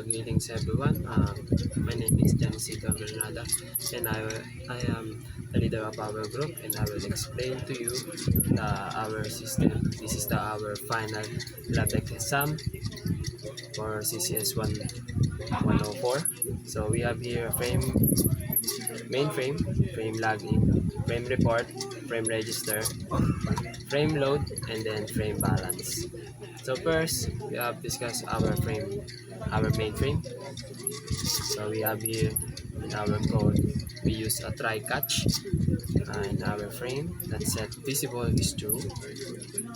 Greetings everyone. My name is Janisito Granada and I am the leader of our group, and I will explain to you our system. This is our final LabTech exam for CCS 104. So we have here mainframe, frame login, frame report, frame register, frame load, and then frame balance. So first, we have discussed our mainframe. So we have here in our code, we use a try catch in our frame that set visible is true,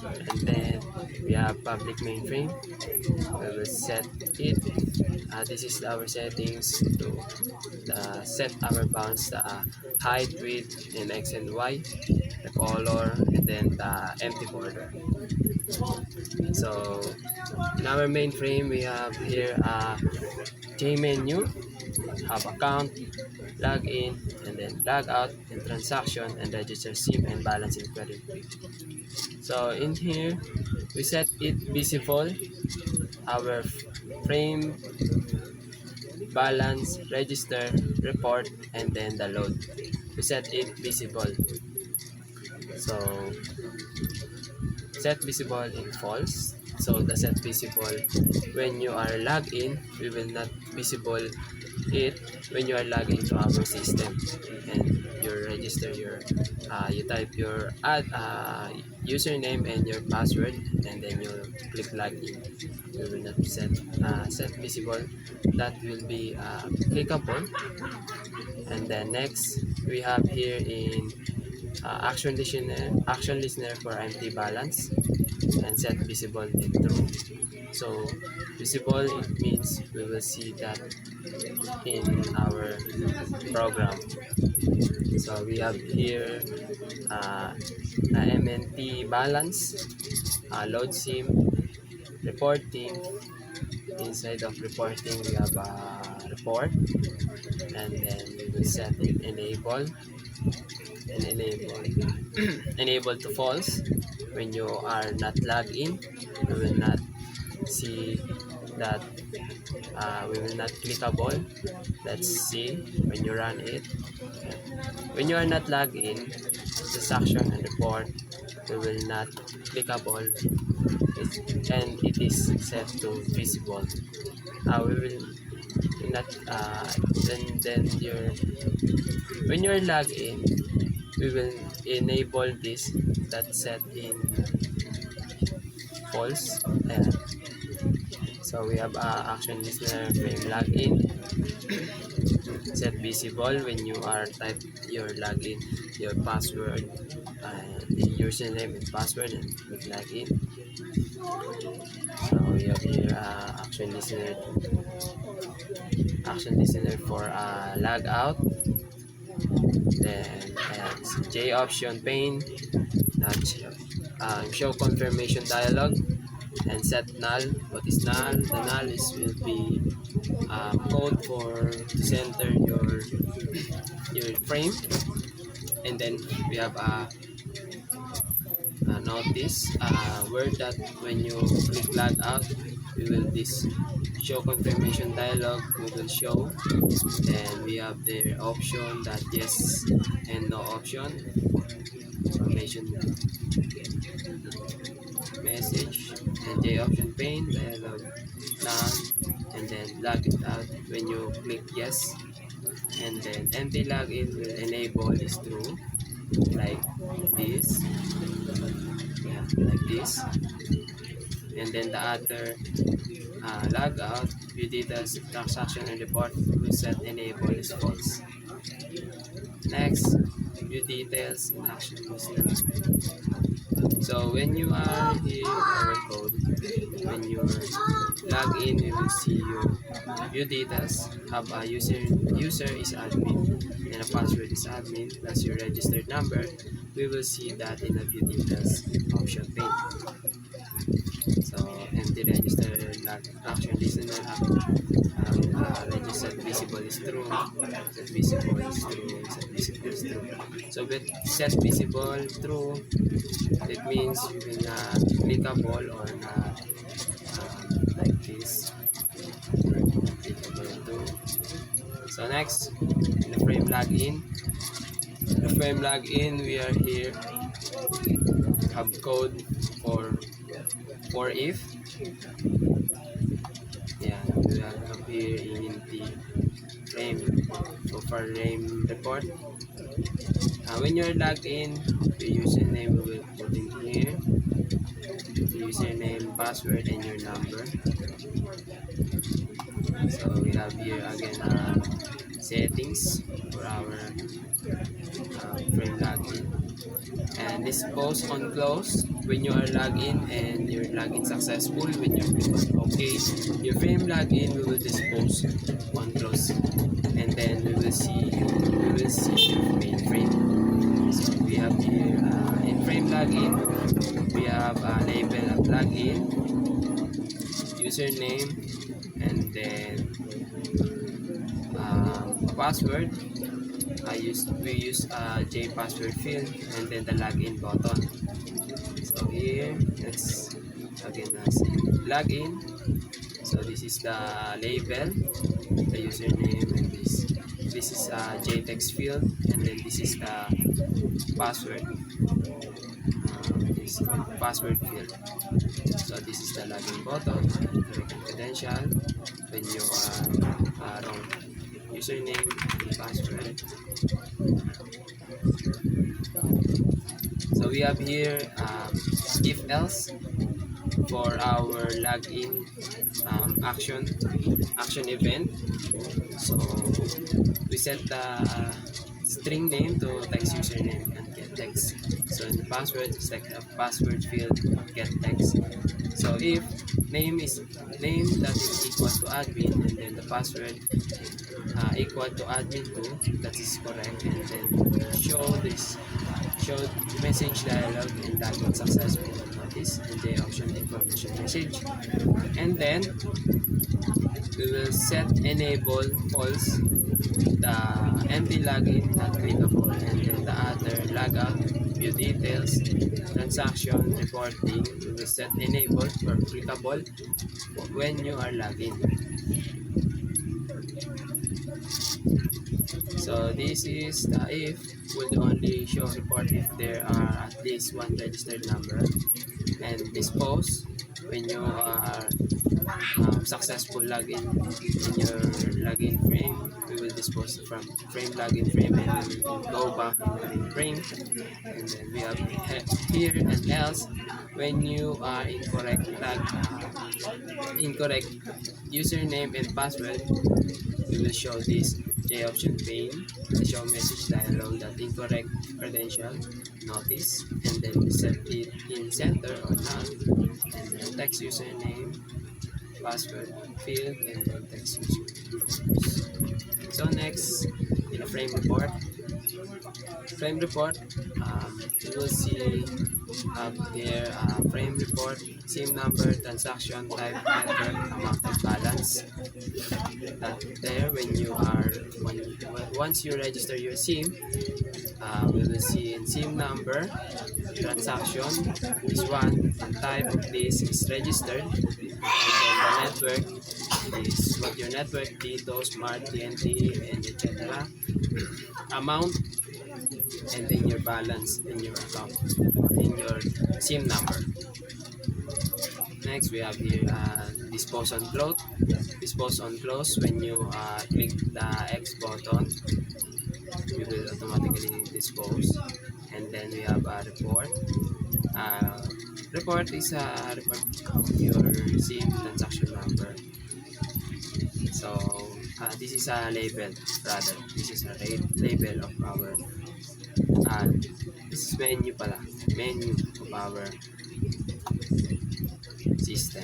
and then we have public mainframe. We will set it. This is our settings to set our bounds, the height, width, and x and y, the color, and then the empty border. So in our mainframe, we have here a JMenu, have account, login, and then log out, and transaction, and register SIM and balance inquiry. So in here, we set it visible, our frame, balance, register, report, and then the load. We set it visible. So set visible in false. So the set visible when you are logged in, we will not visible it when you are logged into our system, and you register you type your username and your password, and then you click login. We will not set visible. That will be clickable. And then next, we have here in action listener for empty balance, and set visible in true. So visible, it means we will see that in our program. So we have here MNT balance, load SIM, reporting. Inside of reporting, we have a report, and then we will set it enable, and enable to false. When you are not logged in, we will not see that, we will not clickable. Let's see when you run it. When you are not logged in, transaction and report, we will not clickable, and it is set to visible. We will not then your when you're logged in, we will enable this, that set in false. So we have action listener frame login, set visible when you are type your login, your password, the username and password, and click login. So we have here action listener for log out. Then J option pane, show confirmation dialog, and set null. What is null? The null will be code for to center your frame. And then we have a notice word that when you click log out, we will this show confirmation dialog we will show. And we have the option that yes and no option, confirmation message, and J option pane dialog none, and then log it out when you click yes. And then empty login will enable is true, like this. Yeah, like this. And then the other log out, view details, transaction, and report will set enable is false. Next, view details and action listener. So when you are in our code, when you log in, you will see your view details, have a user is admin, and a password is admin, plus your registered number. We will see that in the view details option pane. So empty register action listener have registered visible is true, set visible is true, set visible is true. So with set visible true, it means you will not clickable or not like this. So next, in the frame login. The frame login, we are here have code for if. Yeah, we have here in the frame. So for frame report, when you're logged in, the username we will put in here, username, password, and your number. So we have here again settings for our frame login. And this post on close when you are logged in and your login successful. When you click on OK, your frame login we will dispose on close, and then we will see your main frame. So we have here in frame login, we have a label of login, username, and then password. We use J password field, and then the login button. So here, let's again login. So this is the label, the username, and this is a JText field, and then this is the password. This password field. So this is the login button, correct credential when you are wrong username and password. So we have here if else for our login action event. So we set the string name to text username and get text. So in the password, select a password field, get text. So if name that is equal to admin, and then the password equal to admin 2, that is correct, and then show message dialog and login successful notice and the option information message. And then we will set enable false the empty login not clickable, and then the other logout, view details, transaction reporting, we will set enable or clickable when you are logging. So this is the if would only show report if there are at least one registered number, and dispose when you are successful login in your login frame. We will dispose from frame login frame, and we will go back in the main frame. And then we have here and else when you are incorrect username and password. We will show this J option pane, the show message dialog, that incorrect credential notice, and then we set it in center or none, and then text username, password field, and then text username. So next, in a frame report, you will see there frame report, SIM number, transaction type, network, amount, and balance. There when you are once you register your SIM, we will see in SIM number, transaction is one, and type of this is registered, and then the network is what your network, Dito, Smart, TNT, and etc. Amount, and then your balance in your account, in your SIM number. Next, we have here dispose on close. Dispose on close when you click the X button, we will automatically dispose. And then we have a report. Report is a report of your SIM transaction number. So this is a label, rather. This is a label of our this is menu of our system.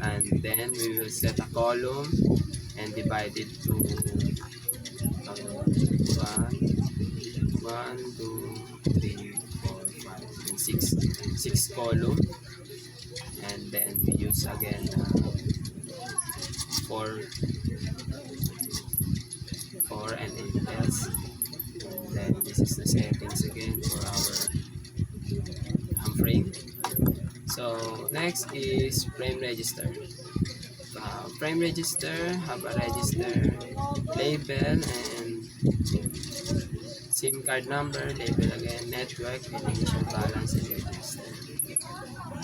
And then we will set a column and divide it to 1, 2, 3, 4, 5, and 6 column. And then we use again for and else. And then this is the settings again for our frame. So next is frame register. frame register, have a register, label, and SIM card number, label again, network, and initial balance and register.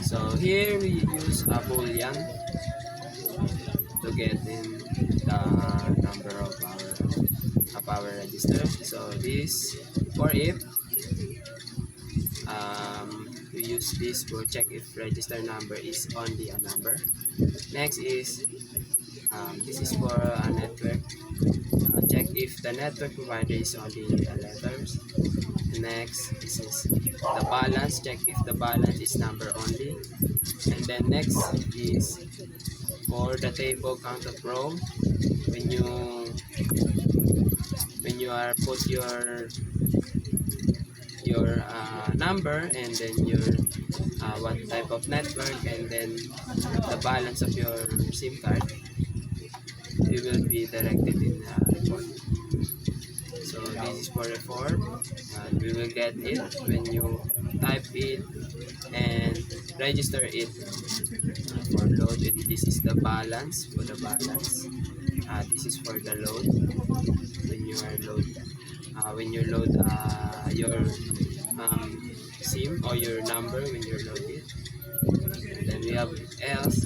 So here we use a boolean to get in the number of our register. So this for if we use this to check if register number is only a number. Next is this is for a network. Check if the network provider is only letters. Next, this is the balance. Check if the balance is number only. And then next is for the table count of row. When you are put your number and then your what type of network and then the balance of your SIM card, you will be directed in report. So this is for report, and we will get it when you type it and register it for load. And this is the balance for the balance. This is for the load when you are when you load your SIM or your number when you load it. And then we have else.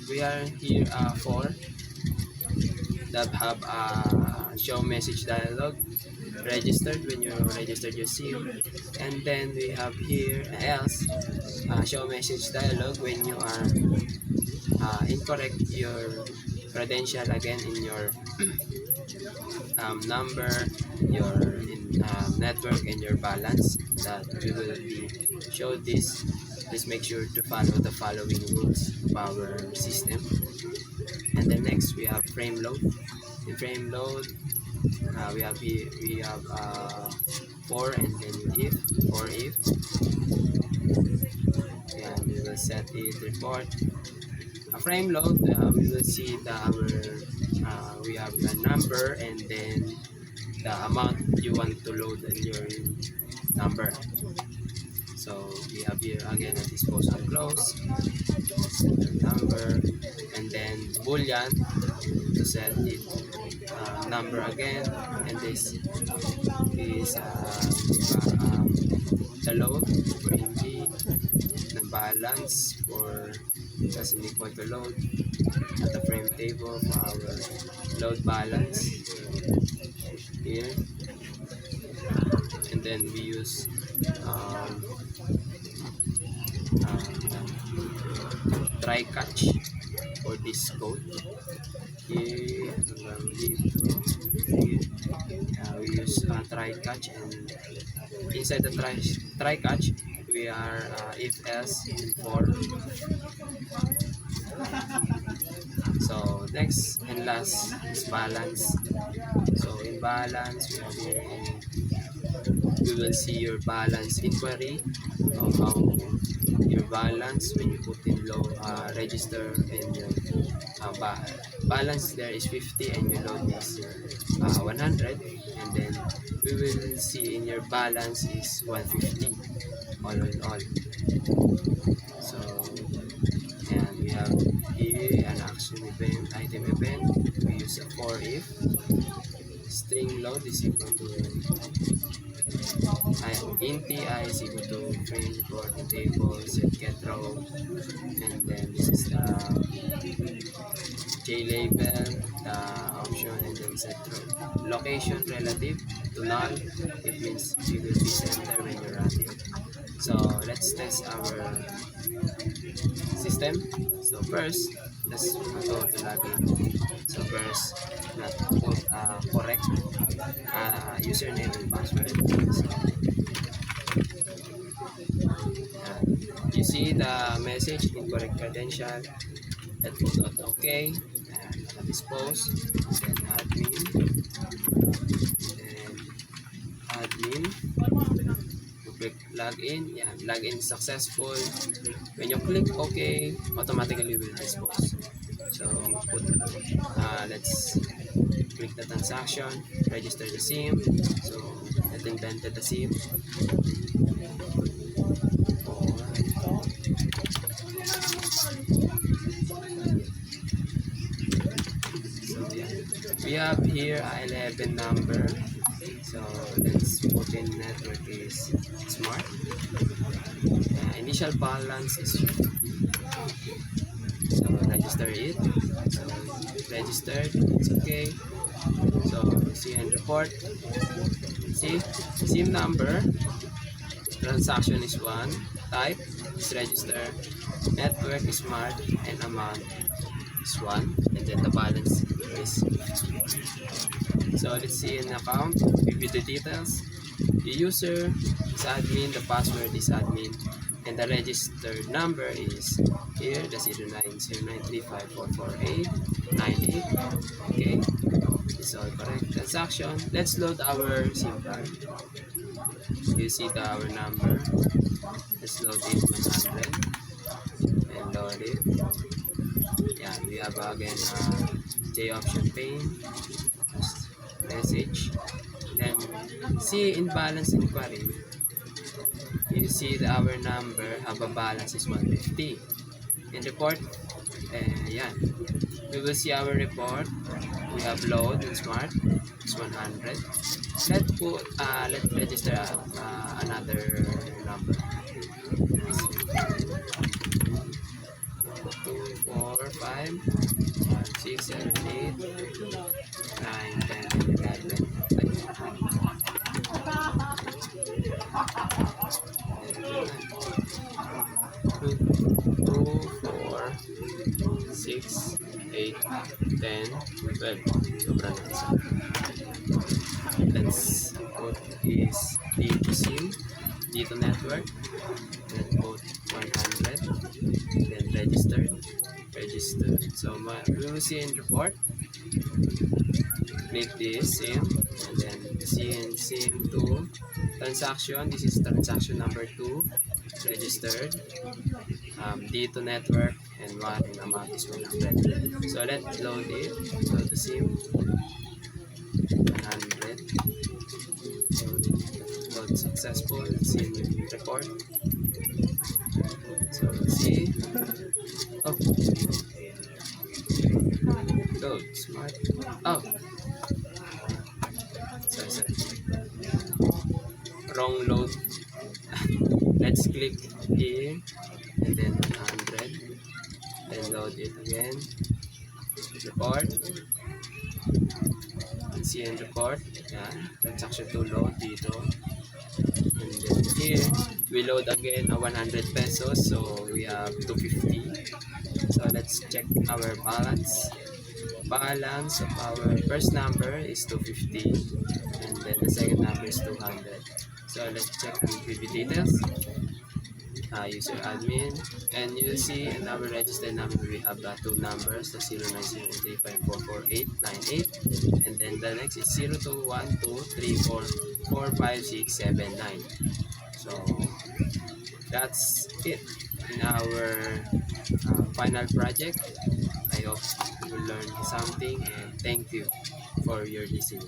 We are here for that have a show message dialog registered when you registered your SIM, and then we have here else show message dialog when you are incorrect your credential again in your number, your network, and your balance. That we will be show this. Please make sure to follow the following rules of our system. And then next we have frame load. In frame load, we have for and then if for if, and we will set it report. A frame load, we will see we have the number and then the amount you want to load in your number. So we have here again a disposal close, number, and then boolean to set it number again, and this is the load for MB, the balance for doesn't equal to load, at the frame table for our load balance here, and then we use try catch for this code here. We use try catch, and inside the try catch we are if else for. So next and last is balance. So in balance we have here we will see your balance inquiry of how your balance when you put in low register, and your balance there is 50 and your load is 100, and then we will see in your balance is 150 all in all. So and we have here an action event, item event. We use a for if string load is equal to int I is equal to frame for the table set get row, and then this is the JLabel, the option, and then set row. Location relative to null, it means we will be center when you're running. So let's test our system. So first, let's go to login. So first, not put correct username and password. So, you see the message incorrect credential. Let's put out OK and dispose, then admin, click login. Yeah, login successful. When you click OK, automatically will dispose. So put let's click the transaction, register the SIM. So it invented the SIM. We have here a 11 number. So let's put in network is smart. Initial balance is 50. So register it. So registered. It's okay. So see and report. See SIM number. Transaction is 1. Type is register. Network is smart and amount is 1. And then the balance is 50. So let's see an account. Give you the details. The user is admin, the password is admin, and the registered number is here, the 090935444898. Okay, it's all correct. Transaction. Let's load our SIM card. You see our number. Let's load it 100 and load it. Yeah, we have again J option pane, message. Then see in balance inquiry. You see our number have a balance is 150. In report, yeah, we will see our report. We have load and smart is 100. Let's register another number. 2, 4, 5, 6, 7, 8, 9, 10, 11. 2, 4, 6, 8, 10, 12. Sobrang isa. Let's put is dito SIM, dito network. Let's put 100. Then registered. So we will see in report. Click this SIM and then SIM 2 transaction. This is transaction number 2. Registered. Dito network and 1 and amount is 100. So let's load it. Load the SIM 100. Load successful. SIM report. So let's see. Oh, load smart. Oh, sorry. Wrong load. Let's click here and then 100. Then load it again. Report. See and report. Yeah, transaction to load dito. And then here we load again a 100 pesos. So we have 250. So let's check our balance. Balance of our first number is 250 and then the second number is 200. So let's check the PV details. User admin, and you see in our registered number we have two numbers, the 0903544898, and then the next is 0212344569. So that's it in our final project. I hope you will learn something, and thank you for your listening.